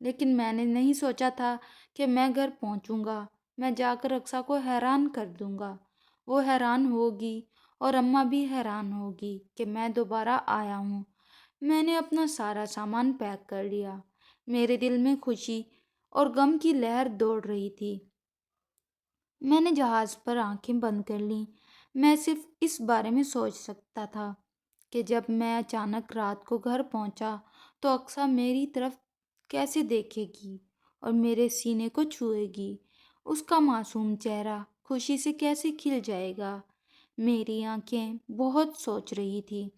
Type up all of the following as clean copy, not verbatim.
لیکن میں نے نہیں سوچا تھا کہ میں گھر پہنچوں گا، میں جا کر اقصیٰ کو حیران کر دوں گا۔ وہ حیران ہوگی اور اماں بھی حیران ہوگی کہ میں دوبارہ آیا ہوں۔ میں نے اپنا سارا سامان پیک کر لیا۔ میرے دل میں خوشی اور غم کی لہر دوڑ رہی تھی۔ میں نے جہاز پر آنکھیں بند کر لیں۔ میں صرف اس بارے میں سوچ سکتا تھا کہ جب میں اچانک رات کو گھر پہنچا تو اقصیٰ میری طرف کیسے دیکھے گی اور میرے سینے کو چھوئے گی۔ اس کا معصوم چہرہ خوشی سے کیسے کھل جائے گا۔ میری آنکھیں بہت سوچ رہی تھی۔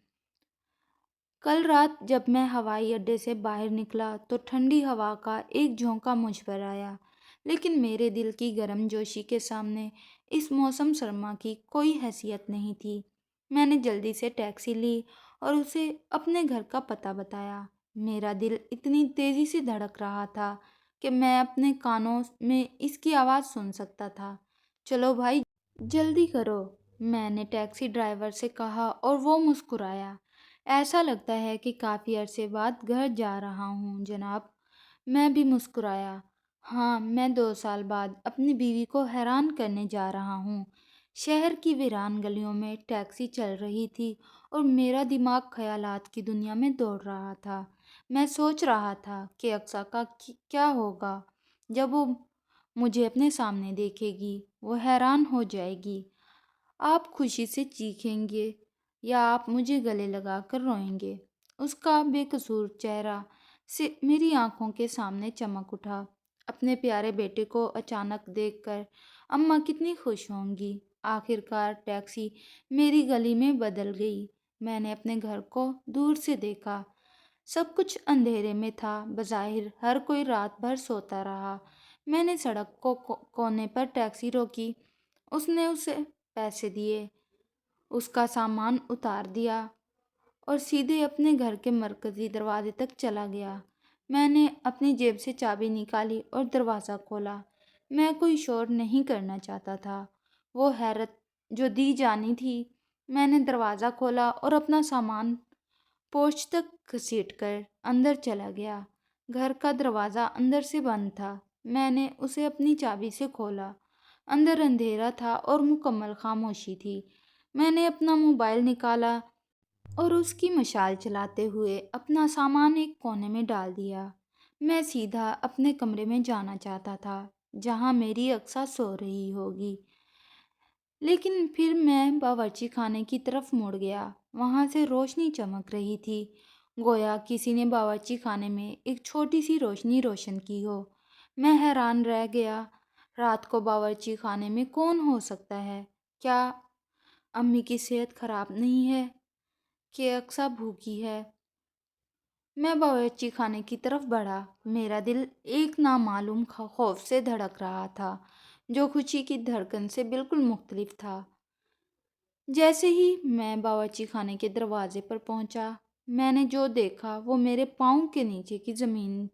کل رات جب میں ہوائی اڈے سے باہر نکلا تو ٹھنڈی ہوا کا ایک جھونکا مجھ پر آیا، لیکن میرے دل کی گرم جوشی کے سامنے اس موسم سرما کی کوئی حیثیت نہیں تھی۔ میں نے جلدی سے ٹیکسی لی اور اسے اپنے گھر کا پتہ بتایا۔ میرا دل اتنی تیزی سے دھڑک رہا تھا کہ میں اپنے کانوں میں اس کی آواز سن سکتا تھا۔ چلو بھائی، جلدی کرو، میں نے ٹیکسی ڈرائیور سے کہا اور وہ مسکرایا۔ ایسا لگتا ہے کہ کافی عرصے بعد گھر جا رہا ہوں جناب۔ میں بھی مسکرایا۔ ہاں، میں 2 سال بعد اپنی بیوی کو حیران کرنے جا رہا ہوں۔ شہر کی ویران گلیوں میں ٹیکسی چل رہی تھی اور میرا دماغ خیالات کی دنیا میں دوڑ رہا تھا۔ میں سوچ رہا تھا کہ اقصیٰ کا کیا ہوگا جب وہ مجھے اپنے سامنے دیکھے گی۔ وہ حیران ہو جائے گی، آپ خوشی سے چیخیں گے یا آپ مجھے گلے لگا کر روئیں گے۔ اس کا بے قصور چہرہ سے میری آنکھوں کے سامنے چمک اٹھا۔ اپنے پیارے بیٹے کو اچانک دیکھ کر اماں کتنی خوش ہوں گی۔ آخر کار ٹیکسی میری گلی میں بدل گئی۔ میں نے اپنے گھر کو دور سے دیکھا۔ سب کچھ اندھیرے میں تھا، بظاہر ہر کوئی رات بھر سوتا رہا۔ میں نے سڑک کو کونے پر ٹیکسی روکی۔ اس نے اسے پیسے دیے، اس کا سامان اتار دیا اور سیدھے اپنے گھر کے مرکزی دروازے تک چلا گیا۔ میں نے اپنی جیب سے چابی نکالی اور دروازہ کھولا۔ میں کوئی شور نہیں کرنا چاہتا تھا۔ وہ حیرت جو دی جانی تھی۔ میں نے دروازہ کھولا اور اپنا سامان پورچ تک گھسیٹ کر اندر چلا گیا۔ گھر کا دروازہ اندر سے بند تھا۔ میں نے اسے اپنی چابی سے کھولا۔ اندر اندھیرا تھا اور مکمل خاموشی تھی۔ میں نے اپنا موبائل نکالا اور اس کی مشعل چلاتے ہوئے اپنا سامان ایک کونے میں ڈال دیا۔ میں سیدھا اپنے کمرے میں جانا چاہتا تھا جہاں میری اقصیٰ سو رہی ہوگی، لیکن پھر میں باورچی خانے کی طرف مڑ گیا۔ وہاں سے روشنی چمک رہی تھی، گویا کسی نے باورچی خانے میں ایک چھوٹی سی روشنی روشن کی ہو۔ میں حیران رہ گیا۔ رات کو باورچی خانے میں کون ہو سکتا ہے؟ کیا امی کی صحت خراب نہیں ہے کہ اقصیٰ بھوکی ہے؟ میں باورچی خانے کی طرف بڑھا۔ میرا دل ایک نامعلوم خوف سے دھڑک رہا تھا جو خوشی کی دھڑکن سے بالکل مختلف تھا۔ جیسے ہی میں باورچی خانے کے دروازے پر پہنچا، میں نے جو دیکھا وہ میرے پاؤں کے نیچے کی زمین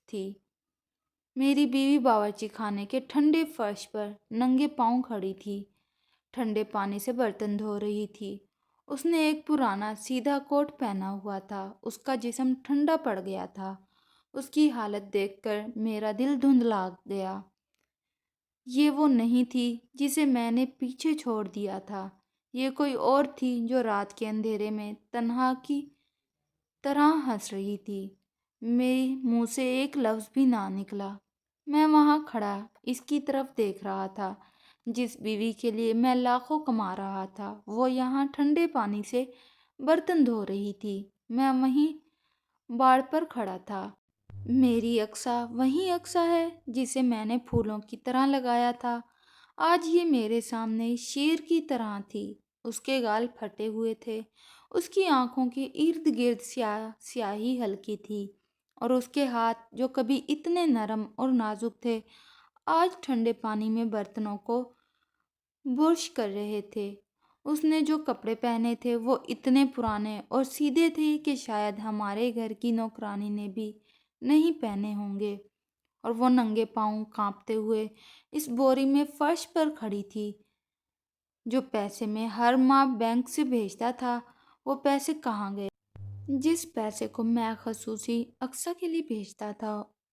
تھی۔ میری بیوی باورچی خانے کے ٹھنڈے فرش پر ننگے پاؤں کھڑی تھی، ٹھنڈے پانی سے برتن دھو رہی تھی۔ اس نے ایک پرانا سیدھا کوٹ پہنا ہوا تھا، اس کا جسم ٹھنڈا پڑ گیا تھا۔ اس کی حالت دیکھ کر میرا دل دھندلا گیا۔ یہ وہ نہیں تھی جسے میں نے پیچھے چھوڑ دیا تھا، یہ کوئی اور تھی جو رات کے اندھیرے میں تنہا کی طرح ہنس رہی تھی۔ میرے منہ سے ایک لفظ بھی نہ نکلا۔ میں وہاں کھڑا اس کی طرف دیکھ رہا تھا جس بیوی کے لیے میں لاکھوں کما رہا تھا، وہ یہاں ٹھنڈے پانی سے برتن دھو رہی تھی۔ میں وہیں باڑ پر کھڑا تھا۔ میری اقصیٰ وہی اقصیٰ ہے جسے میں نے پھولوں کی طرح لگایا تھا۔ آج یہ میرے سامنے شیر کی طرح تھی۔ اس کے گال پھٹے ہوئے تھے، اس کی آنکھوں کے ارد گرد سیاہی ہلکی تھی اور اس کے ہاتھ جو کبھی اتنے نرم اور نازک تھے آج ٹھنڈے پانی میں برتنوں کو برش کر رہے تھے۔ اس نے جو کپڑے پہنے تھے وہ اتنے پرانے اور سیدھے تھے کہ شاید ہمارے گھر کی نوکرانی نے بھی نہیں پہنے ہوں گے، اور وہ ننگے پاؤں کانپتے ہوئے اس بوری میں فرش پر کھڑی تھی۔ جو پیسے میں ہر ماہ بینک سے بھیجتا تھا وہ پیسے کہاں گئے؟ جس پیسے کو میں خصوصی اقصیٰ کے لیے بھیجتا تھا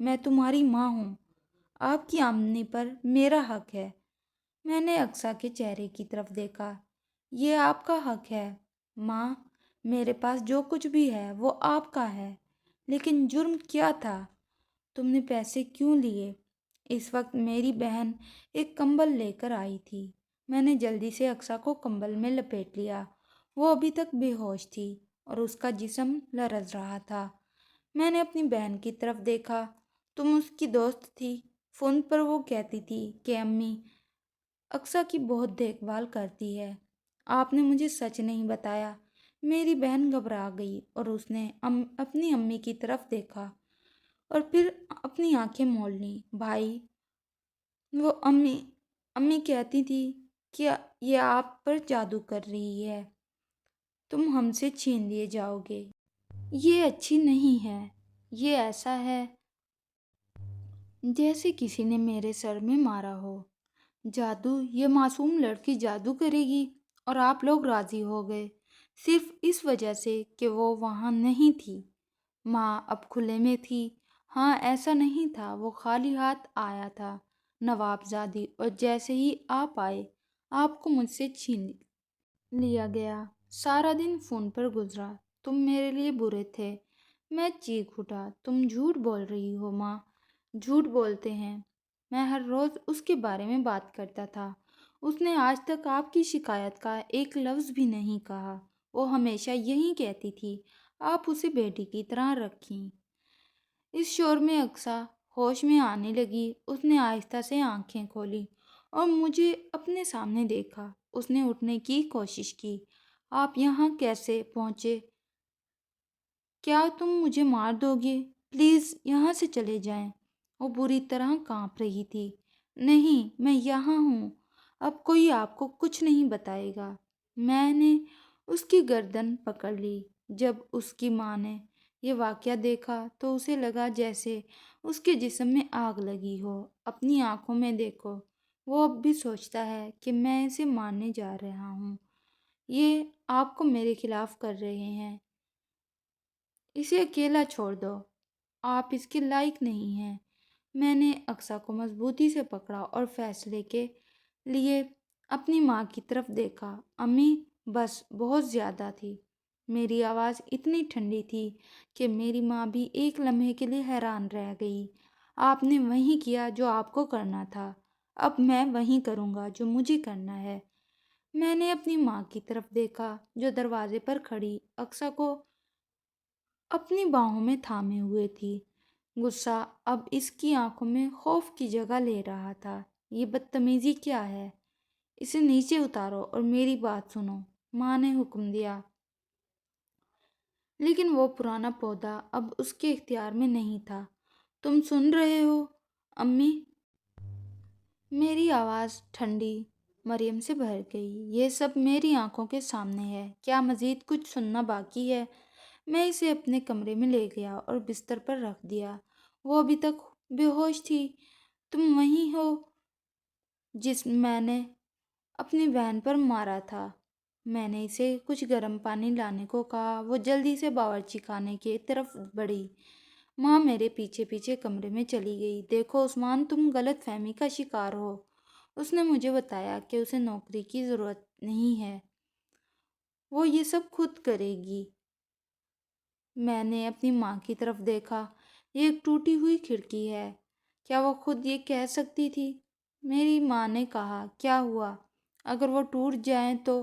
میں تمہاری ماں ہوں، آپ کی آمدنی پر میرا حق ہے۔ میں نے اقصیٰ کے چہرے کی طرف دیکھا۔ یہ آپ کا حق ہے ماں، میرے پاس جو کچھ بھی ہے وہ آپ کا ہے، لیکن جرم کیا تھا؟ تم نے پیسے کیوں لیے؟ اس وقت میری بہن ایک کمبل لے کر آئی تھی۔ میں نے جلدی سے اقصیٰ کو کمبل میں لپیٹ لیا۔ وہ ابھی تک بے ہوش تھی اور اس کا جسم لرز رہا تھا۔ میں نے اپنی بہن کی طرف دیکھا۔ تم اس کی دوست تھی؟ فون پر وہ کہتی تھی کہ امی اقصیٰ کی بہت دیکھ بھال کرتی ہے۔ آپ نے مجھے سچ نہیں بتایا۔ میری بہن گھبرا گئی اور اس نے اپنی امی کی طرف دیکھا اور پھر اپنی آنکھیں مول لیں۔ بھائی، وہ امی کہتی تھی کہ یہ آپ پر جادو کر رہی ہے، تم ہم سے چھین لیے جاؤ گے۔ یہ اچھی نہیں ہے۔ یہ ایسا ہے جیسے کسی نے میرے سر میں مارا ہو۔ جادو؟ یہ معصوم لڑکی جادو کرے گی؟ اور آپ لوگ راضی ہو گئے صرف اس وجہ سے کہ وہ وہاں نہیں تھی؟ ماں اب کھلے میں تھی۔ ہاں، ایسا نہیں تھا، وہ خالی ہاتھ آیا تھا نواب زادی، اور جیسے ہی آپ آئے آپ کو مجھ سے چھین لیا گیا۔ سارا دن فون پر گزرا، تم میرے لیے برے تھے۔ میں چیخ اٹھا، تم جھوٹ بول رہی ہو ماں۔ جھوٹ بولتے ہیں؟ میں ہر روز اس کے بارے میں بات کرتا تھا۔ اس نے آج تک آپ کی شکایت کا ایک لفظ بھی نہیں کہا۔ وہ ہمیشہ یہی کہتی تھی، آپ اسے بیٹی کی طرح رکھیں۔ اس شور میں اقصیٰ ہوش میں آنے لگی۔ اس نے آہستہ سے آنکھیں کھولی اور مجھے اپنے سامنے دیکھا۔ اس نے اٹھنے کی کوشش کی۔ آپ یہاں کیسے پہنچے؟ کیا تم مجھے مار دو گے؟ پلیز یہاں سے چلے جائیں۔ وہ بری طرح کانپ رہی تھی۔ نہیں، میں یہاں ہوں، اب کوئی آپ کو کچھ نہیں بتائے گا۔ میں نے اس کی گردن پکڑ لی۔ جب اس کی ماں نے یہ واقعہ دیکھا تو اسے لگا جیسے اس کے جسم میں آگ لگی ہو۔ اپنی آنکھوں میں دیکھو، وہ اب بھی سوچتا ہے کہ میں اسے مارنے جا رہا ہوں۔ یہ آپ کو میرے خلاف کر رہے ہیں، اسے اکیلا چھوڑ دو، آپ اس کے لائق نہیں ہیں۔ میں نے اقصیٰ کو مضبوطی سے پکڑا اور فیصلے کے لیے اپنی ماں کی طرف دیکھا۔ امی، بس، بہت زیادہ تھی۔ میری آواز اتنی ٹھنڈی تھی کہ میری ماں بھی ایک لمحے کے لیے حیران رہ گئی۔ آپ نے وہی کیا جو آپ کو کرنا تھا، اب میں وہی کروں گا جو مجھے کرنا ہے۔ میں نے اپنی ماں کی طرف دیکھا جو دروازے پر کھڑی اقصیٰ کو اپنی باہوں میں تھامے ہوئے تھی۔ غصہ اب اس کی آنکھوں میں خوف کی جگہ لے رہا تھا۔ یہ بدتمیزی کیا ہے؟ اسے نیچے اتارو اور میری بات سنو، ماں نے حکم دیا۔ لیکن وہ پرانا پودا اب اس کے اختیار میں نہیں تھا۔ تم سن رہے ہو امی؟ میری آواز ٹھنڈی مریم سے بھر گئی۔ یہ سب میری آنکھوں کے سامنے ہے، کیا مزید کچھ سننا باقی ہے؟ میں اسے اپنے کمرے میں لے گیا اور بستر پر رکھ دیا۔ وہ ابھی تک بے ہوش تھی۔ تم وہی ہو جس میں نے اپنی بہن پر مارا تھا؟ میں نے اسے کچھ گرم پانی لانے کو کہا۔ وہ جلدی سے باورچی خانے کی طرف بڑھی۔ ماں میرے پیچھے پیچھے کمرے میں چلی گئی۔ دیکھو عثمان، تم غلط فہمی کا شکار ہو۔ اس نے مجھے بتایا کہ اسے نوکری کی ضرورت نہیں ہے، وہ یہ سب خود کرے گی۔ میں نے اپنی ماں کی طرف دیکھا۔ یہ ایک ٹوٹی ہوئی کھڑکی ہے، کیا وہ خود یہ کہہ سکتی تھی؟ میری ماں نے کہا، کیا ہوا؟ اگر وہ ٹوٹ جائیں تو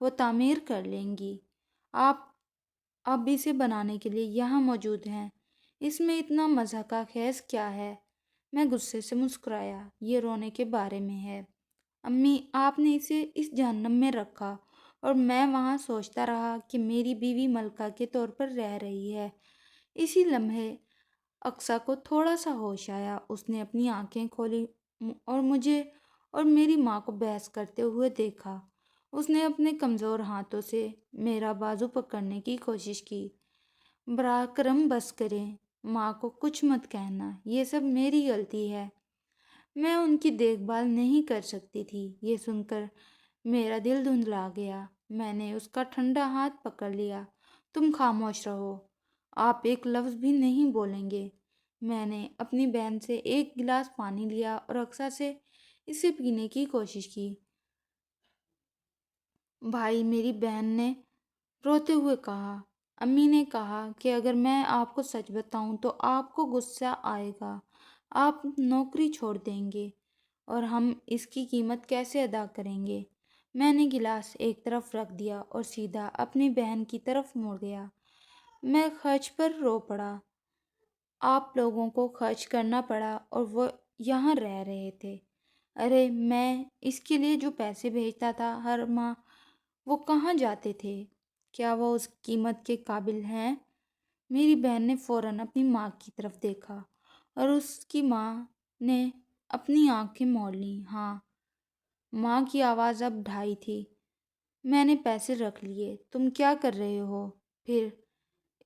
وہ تعمیر کر لیں گی۔ آپ اب اسے بنانے کے لیے یہاں موجود ہیں، اس میں اتنا مضحکہ خیز کیا ہے؟ میں غصے سے مسکرایا۔ یہ رونے کے بارے میں ہے امی، آپ نے اسے اس جہنم میں رکھا اور میں وہاں سوچتا رہا کہ میری بیوی ملکہ کے طور پر رہ رہی ہے۔ اسی لمحے اقصیٰ کو تھوڑا سا ہوش آیا۔ اس نے اپنی آنکھیں کھولی اور مجھے اور میری ماں کو بحث کرتے ہوئے دیکھا۔ اس نے اپنے کمزور ہاتھوں سے میرا بازو پکڑنے کی کوشش کی۔ براہ کرم بس کریں، ماں کو کچھ مت کہنا، یہ سب میری غلطی ہے، میں ان کی دیکھ بھال نہیں کر سکتی تھی۔ یہ سن کر میرا دل دھندلا گیا۔ میں نے اس کا ٹھنڈا ہاتھ پکڑ لیا۔ تم خاموش رہو، آپ ایک لفظ بھی نہیں بولیں گے۔ میں نے اپنی بہن سے ایک گلاس پانی لیا اور اقصیٰ سے اسے پینے کی کوشش کی۔ بھائی، میری بہن نے روتے ہوئے کہا، امی نے کہا کہ اگر میں آپ کو سچ بتاؤں تو آپ کو غصہ آئے گا، آپ نوکری چھوڑ دیں گے اور ہم اس کی قیمت کیسے ادا کریں گے؟ میں نے گلاس ایک طرف رکھ دیا اور سیدھا اپنی بہن کی طرف مڑ گیا۔ میں خرچ پر رو پڑا۔ آپ لوگوں کو خرچ کرنا پڑا اور وہ یہاں رہ رہے تھے۔ ارے، میں اس کے لیے جو پیسے بھیجتا تھا ہر ماہ، وہ کہاں جاتے تھے؟ کیا وہ اس قیمت کے قابل ہیں؟ میری بہن نے فوراً اپنی ماں کی طرف دیکھا اور اس کی ماں نے اپنی آنکھیں موڑ لیں۔ ہاں، ماں کی آواز اب ڈھائی تھی۔ میں نے پیسے رکھ لیے، تم کیا کر رہے ہو؟ پھر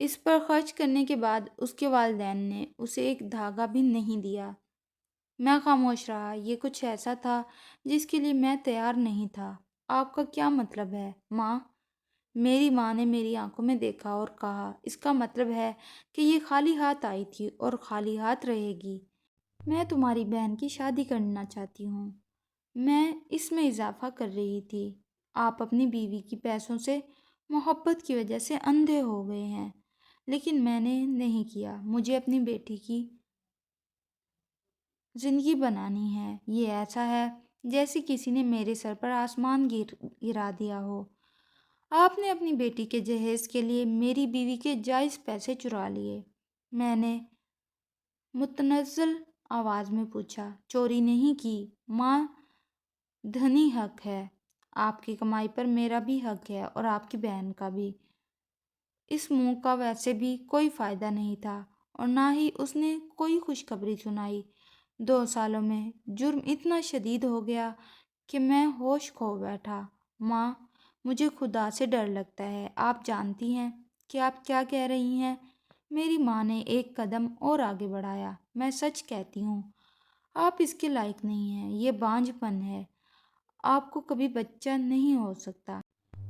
اس پر خرچ کرنے کے بعد اس کے والدین نے اسے ایک دھاگا بھی نہیں دیا۔ میں خاموش رہا۔ یہ کچھ ایسا تھا جس کے لیے میں تیار نہیں تھا۔ آپ کا کیا مطلب ہے، ماں؟ میری ماں نے میری آنکھوں میں دیکھا اور کہا، اس کا مطلب ہے کہ یہ خالی ہاتھ آئی تھی اور خالی ہاتھ رہے گی۔ میں تمہاری بہن کی شادی کرنا چاہتی ہوں۔ میں اس میں اضافہ کر رہی تھی۔ آپ اپنی بیوی کی پیسوں سے محبت کی وجہ سے اندھے ہو گئے ہیں، لیکن میں نے نہیں کیا۔ مجھے اپنی بیٹی کی زندگی بنانی ہے۔ یہ ایسا ہے جیسے کسی نے میرے سر پر آسمان گرا دیا ہو۔ آپ نے اپنی بیٹی کے جہیز کے لیے میری بیوی کے جائز پیسے چرا لیے۔ میں نے متنزل آواز میں پوچھا۔ چوری نہیں کی ماں، دھنی حق ہے۔ آپ کی کمائی پر میرا بھی حق ہے اور آپ کی بہن کا بھی۔ اس منہ کا ویسے بھی کوئی فائدہ نہیں تھا اور نہ ہی اس نے کوئی خوشخبری سنائی۔ 2 سالوں میں جرم اتنا شدید ہو گیا کہ میں ہوش کھو بیٹھا۔ ماں، مجھے خدا سے ڈر لگتا ہے۔ آپ جانتی ہیں کہ آپ کیا کہہ رہی ہیں؟ میری ماں نے ایک قدم اور آگے بڑھایا۔ میں سچ کہتی ہوں، آپ اس کے لائق نہیں ہیں۔ یہ بانجھ پن ہے۔ آپ کو کبھی بچہ نہیں ہو سکتا۔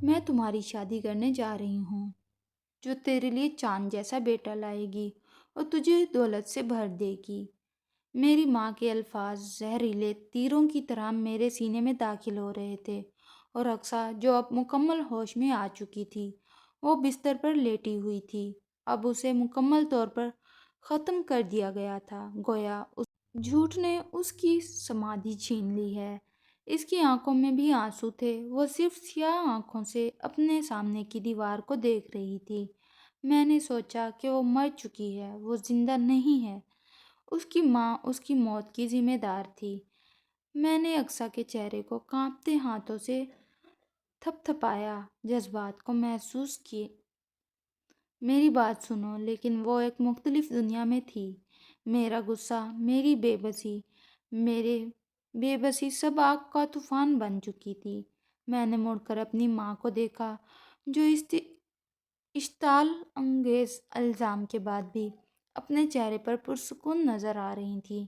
میں تمہاری شادی کرنے جا رہی ہوں جو تیرے لیے چاند جیسا بیٹا لائے گی اور تجھے دولت سے بھر دے گی۔ میری ماں کے الفاظ زہریلے تیروں کی طرح میرے سینے میں داخل ہو رہے تھے اور اقصیٰ، جو اب مکمل ہوش میں آ چکی تھی، وہ بستر پر لیٹی ہوئی تھی۔ اب اسے مکمل طور پر ختم کر دیا گیا تھا، گویا اس جھوٹ نے اس کی سمادھی چھین لی ہے۔ اس کی آنکھوں میں بھی آنسو تھے۔ وہ صرف سیاہ آنکھوں سے اپنے سامنے کی دیوار کو دیکھ رہی تھی۔ میں نے سوچا کہ وہ مر چکی ہے، وہ زندہ نہیں ہے۔ اس کی ماں اس کی موت کی ذمہ دار تھی۔ میں نے اقصیٰ کے چہرے کو کانپتے ہاتھوں سے تھپ تھپایا، جذبات کو محسوس کی۔ میری بات سنو، لیکن وہ ایک مختلف دنیا میں تھی۔ میرا غصہ، میری بے بسی سب آگ کا طوفان بن چکی تھی۔ میں نے مڑ کر اپنی ماں کو دیکھا جو اس اشتعال انگیز الزام کے بعد بھی اپنے چہرے پر پرسکون نظر آ رہی تھی۔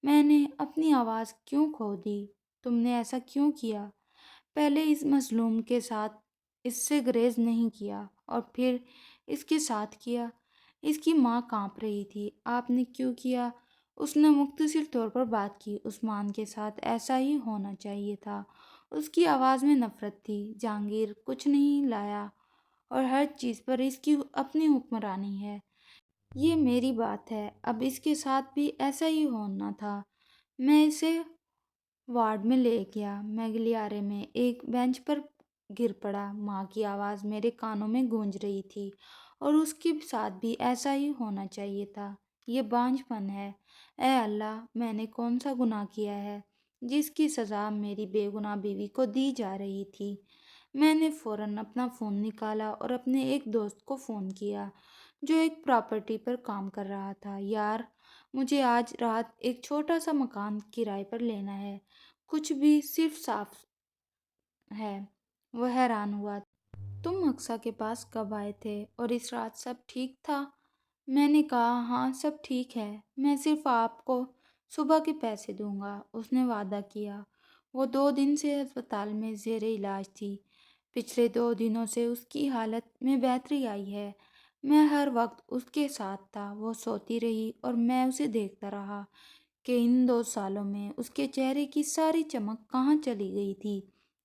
میں نے اپنی آواز کیوں کھو دی؟ تم نے ایسا کیوں کیا؟ پہلے اس مظلوم کے ساتھ اس سے گریز نہیں کیا اور پھر اس کے ساتھ کیا؟ اس کی ماں کانپ رہی تھی۔ آپ نے کیوں کیا؟ اس نے مختصر طور پر بات کی۔ عثمان کے ساتھ ایسا ہی ہونا چاہیے تھا۔ اس کی آواز میں نفرت تھی۔ جہانگیر کچھ نہیں لایا اور ہر چیز پر اس کی اپنی حکمرانی ہے۔ یہ میری بات ہے، اب اس کے ساتھ بھی ایسا ہی ہونا تھا۔ میں اسے وارڈ میں لے گیا۔ میں گلیارے میں ایک بینچ پر گر پڑا۔ ماں کی آواز میرے کانوں میں گونج رہی تھی، اور اس کے ساتھ بھی ایسا ہی ہونا چاہیے تھا۔ یہ بانجھ پن ہے۔ اے اللہ، میں نے کون سا گناہ کیا ہے جس کی سزا میری بے گناہ بیوی کو دی جا رہی تھی؟ میں نے فوراً اپنا فون نکالا اور اپنے ایک دوست کو فون کیا جو ایک پراپرٹی پر کام کر رہا تھا۔ یار، مجھے آج رات ایک چھوٹا سا مکان کرائے پر لینا ہے، کچھ بھی، صرف صاف ہے۔ وہ حیران ہوا۔ تم اقصیٰ کے پاس کب آئے تھے اور اس رات سب ٹھیک تھا؟ میں نے کہا، ہاں سب ٹھیک ہے، میں صرف آپ کو صبح کے پیسے دوں گا۔ اس نے وعدہ کیا۔ وہ 2 دن سے ہسپتال میں زیر علاج تھی۔ پچھلے 2 دنوں سے اس کی حالت میں بہتری آئی ہے۔ میں ہر وقت اس کے ساتھ تھا۔ وہ سوتی رہی اور میں اسے دیکھتا رہا کہ ان 2 سالوں میں اس کے چہرے کی ساری چمک کہاں چلی گئی تھی۔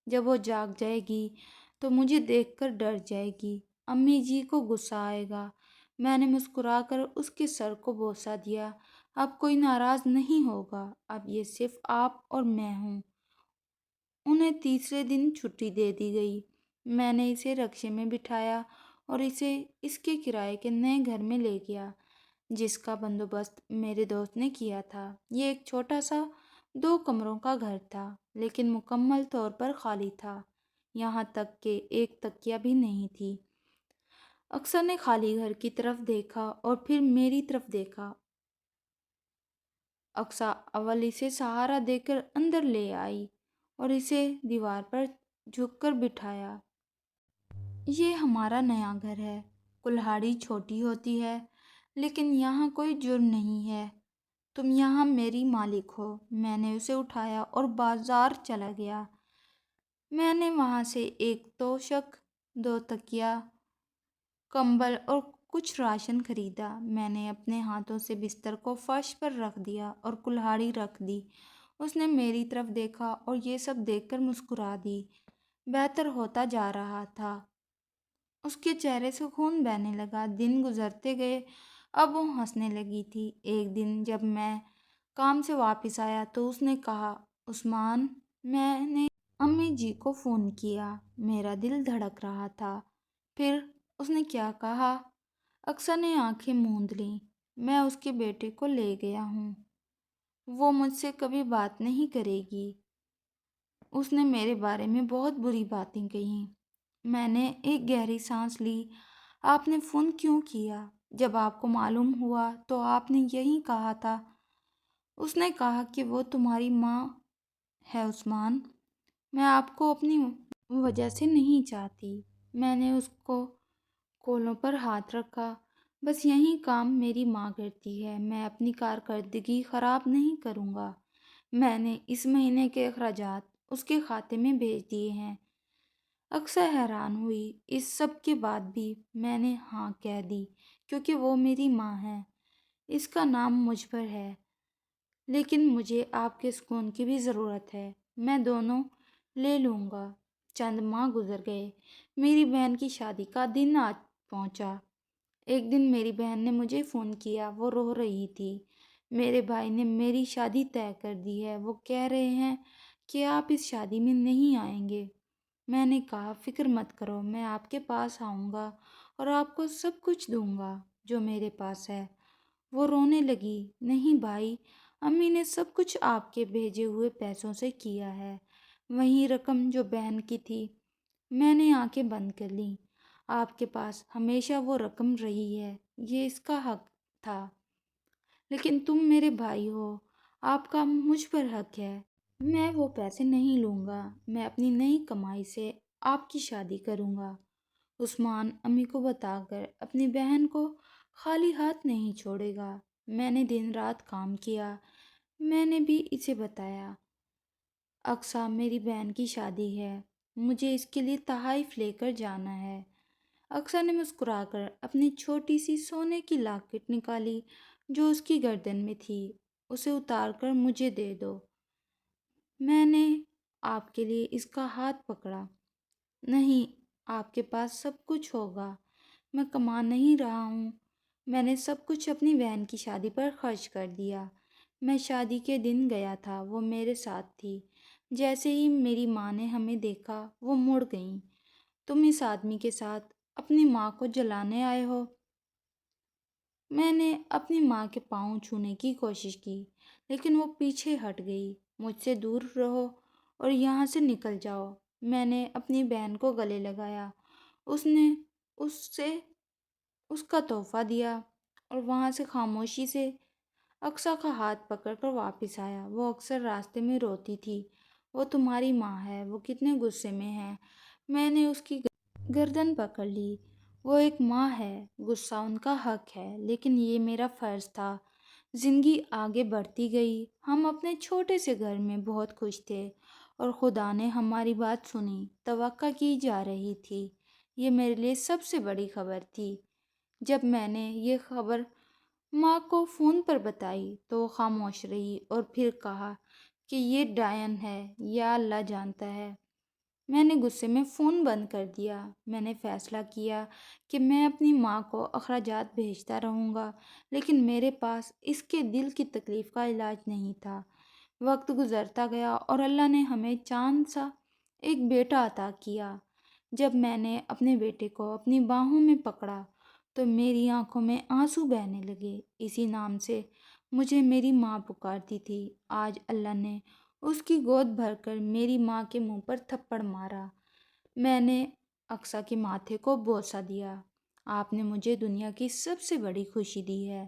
جب وہ جاگ جائے گی تو مجھے دیکھ کر ڈر جائے گی۔ امی جی کو غصہ آئے گا۔ میں نے مسکرا کر اس کے سر کو بوسہ دیا۔ اب کوئی ناراض نہیں ہوگا، اب یہ صرف آپ اور میں ہوں۔ انہیں تیسرے دن چھٹی دے دی گئی۔ میں نے اسے رکشے میں بٹھایا اور اسے اس کے کرائے کے نئے گھر میں لے گیا جس کا بندوبست میرے دوست نے کیا تھا۔ یہ ایک چھوٹا سا 2 کمروں کا گھر تھا لیکن مکمل طور پر خالی تھا، یہاں تک کہ ایک تکیہ بھی نہیں تھی۔ اکثر نے خالی گھر کی طرف دیکھا اور پھر میری طرف دیکھا۔ اکثر اول اسے سہارا دے کر اندر لے آئی اور اسے دیوار پر جھک کر بٹھایا۔ یہ ہمارا نیا گھر ہے۔ کلہاڑی چھوٹی ہوتی ہے لیکن یہاں کوئی جرم نہیں ہے۔ تم یہاں میری مالک ہو۔ میں نے اسے اٹھایا اور بازار چلا گیا۔ میں نے وہاں سے ایک توشک، 2 تکیا، کمبل اور کچھ راشن خریدا۔ میں نے اپنے ہاتھوں سے بستر کو فرش پر رکھ دیا اور کلہاڑی رکھ دی۔ اس نے میری طرف دیکھا اور یہ سب دیکھ کر مسکرا دی۔ بہتر ہوتا جا رہا تھا۔ اس کے چہرے سے خون بہنے لگا۔ دن گزرتے گئے، اب وہ ہنسنے لگی تھی۔ ایک دن جب میں کام سے واپس آیا تو اس نے کہا، عثمان، میں نے امی جی کو فون کیا۔ میرا دل دھڑک رہا تھا۔ پھر اس نے کیا کہا؟ اکثر نے آنکھیں موند لیں۔ میں اس کے بیٹے کو لے گیا ہوں۔ وہ مجھ سے کبھی بات نہیں کرے گی۔ اس نے میرے بارے میں بہت بری باتیں کہیں۔ میں نے ایک گہری سانس لی۔ آپ نے فون کیوں کیا؟ جب آپ کو معلوم ہوا تو آپ نے یہی کہا تھا۔ اس نے کہا کہ وہ تمہاری ماں ہے عثمان۔ میں آپ کو اپنی وجہ سے نہیں چاہتی۔ میں نے اس کو کولوں پر ہاتھ رکھا۔ بس یہی کام میری ماں کرتی ہے۔ میں اپنی کارکردگی خراب نہیں کروں گا۔ میں نے اس مہینے کے اخراجات اس کے کھاتے میں بھیج دیے ہیں۔ اکثر حیران ہوئی۔ اس سب کے بعد بھی میں نے ہاں کہہ دی کیونکہ وہ میری ماں ہے۔ اس کا نام مجھ پر ہے۔ لیکن مجھے آپ کے سکون کی بھی ضرورت ہے۔ میں دونوں لے لوں گا۔ چند ماہ گزر گئے۔ میری بہن کی شادی کا دن آ پہنچا۔ ایک دن میری بہن نے مجھے فون کیا۔ وہ رو رہی تھی۔ میرے بھائی نے میری شادی طے کر دی ہے۔ وہ کہہ رہے ہیں کہ آپ اس شادی میں نہیں آئیں گے۔ میں نے کہا، فکر مت کرو، میں آپ کے پاس آؤں گا اور آپ کو سب کچھ دوں گا جو میرے پاس ہے۔ وہ رونے لگی۔ نہیں بھائی، امی نے سب کچھ آپ کے بھیجے ہوئے پیسوں سے کیا ہے، وہی رقم جو بہن کی تھی۔ میں نے آنکھیں بند کر لیں۔ آپ کے پاس ہمیشہ وہ رقم رہی ہے، یہ اس کا حق تھا۔ لیکن تم میرے بھائی ہو، آپ کا مجھ پر حق ہے۔ میں وہ پیسے نہیں لوں گا۔ میں اپنی نئی کمائی سے آپ کی شادی کروں گا۔ عثمان امی کو بتا کر اپنی بہن کو خالی ہاتھ نہیں چھوڑے گا۔ میں نے دن رات کام کیا۔ میں نے بھی اسے بتایا، اقصیٰ میری بہن کی شادی ہے، مجھے اس کے لیے تحائف لے کر جانا ہے۔ اقصیٰ نے مسکرا کر اپنی چھوٹی سی سونے کی لاکٹ نکالی جو اس کی گردن میں تھی۔ اسے اتار کر مجھے دے دو۔ میں نے آپ کے لیے اس کا ہاتھ پکڑا۔ نہیں، آپ کے پاس سب کچھ ہوگا۔ میں کما نہیں رہا ہوں۔ میں نے سب کچھ اپنی بہن کی شادی پر خرچ کر دیا۔ میں شادی کے دن گیا تھا، وہ میرے ساتھ تھی۔ جیسے ہی میری ماں نے ہمیں دیکھا وہ مڑ گئیں۔ تم اس آدمی کے ساتھ اپنی ماں کو جلانے آئے ہو۔ میں نے اپنی ماں کے پاؤں چھونے کی کوشش کی لیکن وہ پیچھے ہٹ گئی۔ مجھ سے دور رہو اور یہاں سے نکل جاؤ۔ میں نے اپنی بہن کو گلے لگایا۔ اس نے اسے اس کا تحفہ دیا اور وہاں سے خاموشی سے اقصیٰ کا ہاتھ پکڑ کر واپس آیا۔ وہ اکثر راستے میں روتی تھی۔ وہ تمہاری ماں ہے، وہ کتنے غصے میں ہے۔ میں نے اس کی گردن پکڑ لی۔ وہ ایک ماں ہے، غصہ ان کا حق ہے، لیکن یہ میرا فرض تھا۔ زندگی آگے بڑھتی گئی۔ ہم اپنے چھوٹے سے گھر میں بہت خوش تھے اور خدا نے ہماری بات سنی۔ توقع کی جا رہی تھی۔ یہ میرے لیے سب سے بڑی خبر تھی جب میں نے یہ خبر ماں کو فون پر بتائی تو وہ خاموش رہی اور پھر کہا کہ یہ ڈائن ہے یا اللہ جانتا ہے۔ میں نے غصے میں فون بند کر دیا۔ میں نے فیصلہ کیا کہ میں اپنی ماں کو اخراجات بھیجتا رہوں گا، لیکن میرے پاس اس کے دل کی تکلیف کا علاج نہیں تھا۔ وقت گزرتا گیا اور اللہ نے ہمیں چاند سا ایک بیٹا عطا کیا۔ جب میں نے اپنے بیٹے کو اپنی باہوں میں پکڑا تو میری آنکھوں میں آنسو بہنے لگے۔ اسی نام سے مجھے میری ماں پکارتی تھی۔ آج اللہ نے اس کی گود بھر کر میری ماں کے منہ پر تھپڑ مارا۔ میں نے اقصیٰ کے ماتھے کو بوسہ دیا۔ آپ نے مجھے دنیا کی سب سے بڑی خوشی دی ہے۔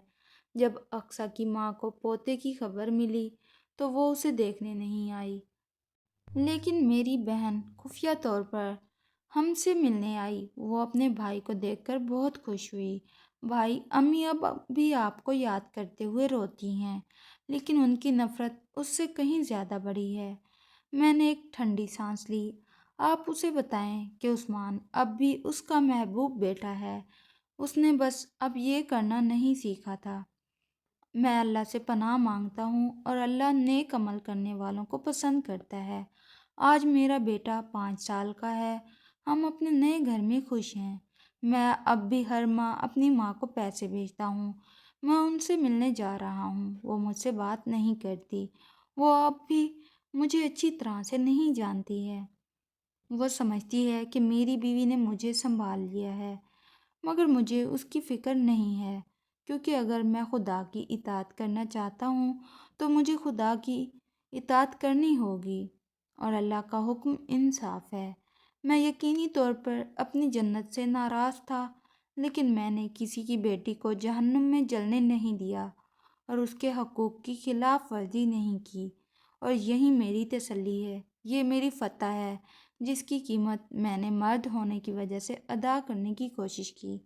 جب اقصیٰ کی ماں کو پوتے کی خبر ملی تو وہ اسے دیکھنے نہیں آئی، لیکن میری بہن خفیہ طور پر ہم سے ملنے آئی۔ وہ اپنے بھائی کو دیکھ کر بہت خوش ہوئی۔ بھائی امی اب بھی آپ کو یاد کرتے ہوئے روتی ہیں، لیکن ان کی نفرت اس سے کہیں زیادہ بڑی ہے۔ میں نے ایک ٹھنڈی سانس لی۔ آپ اسے بتائیں کہ عثمان اب بھی اس کا محبوب بیٹا ہے۔ اس نے بس اب یہ کرنا نہیں سیکھا تھا۔ میں اللہ سے پناہ مانگتا ہوں اور اللہ نیک عمل کرنے والوں کو پسند کرتا ہے۔ آج میرا بیٹا 5 سال کا ہے۔ ہم اپنے نئے گھر میں خوش ہیں۔ میں اب بھی ہر ماہ اپنی ماں کو پیسے بھیجتا ہوں۔ میں ان سے ملنے جا رہا ہوں۔ وہ مجھ سے بات نہیں کرتی۔ وہ اب بھی مجھے اچھی طرح سے نہیں جانتی ہے۔ وہ سمجھتی ہے کہ میری بیوی نے مجھے سنبھال لیا ہے، مگر مجھے اس کی فکر نہیں ہے، کیونکہ اگر میں خدا کی اطاعت کرنا چاہتا ہوں تو مجھے خدا کی اطاعت کرنی ہوگی، اور اللہ کا حکم انصاف ہے۔ میں یقینی طور پر اپنی جنت سے ناراض تھا، لیکن میں نے کسی کی بیٹی کو جہنم میں جلنے نہیں دیا اور اس کے حقوق کی خلاف ورزی نہیں کی، اور یہی میری تسلی ہے۔ یہ میری فتح ہے جس کی قیمت میں نے مرد ہونے کی وجہ سے ادا کرنے کی کوشش کی۔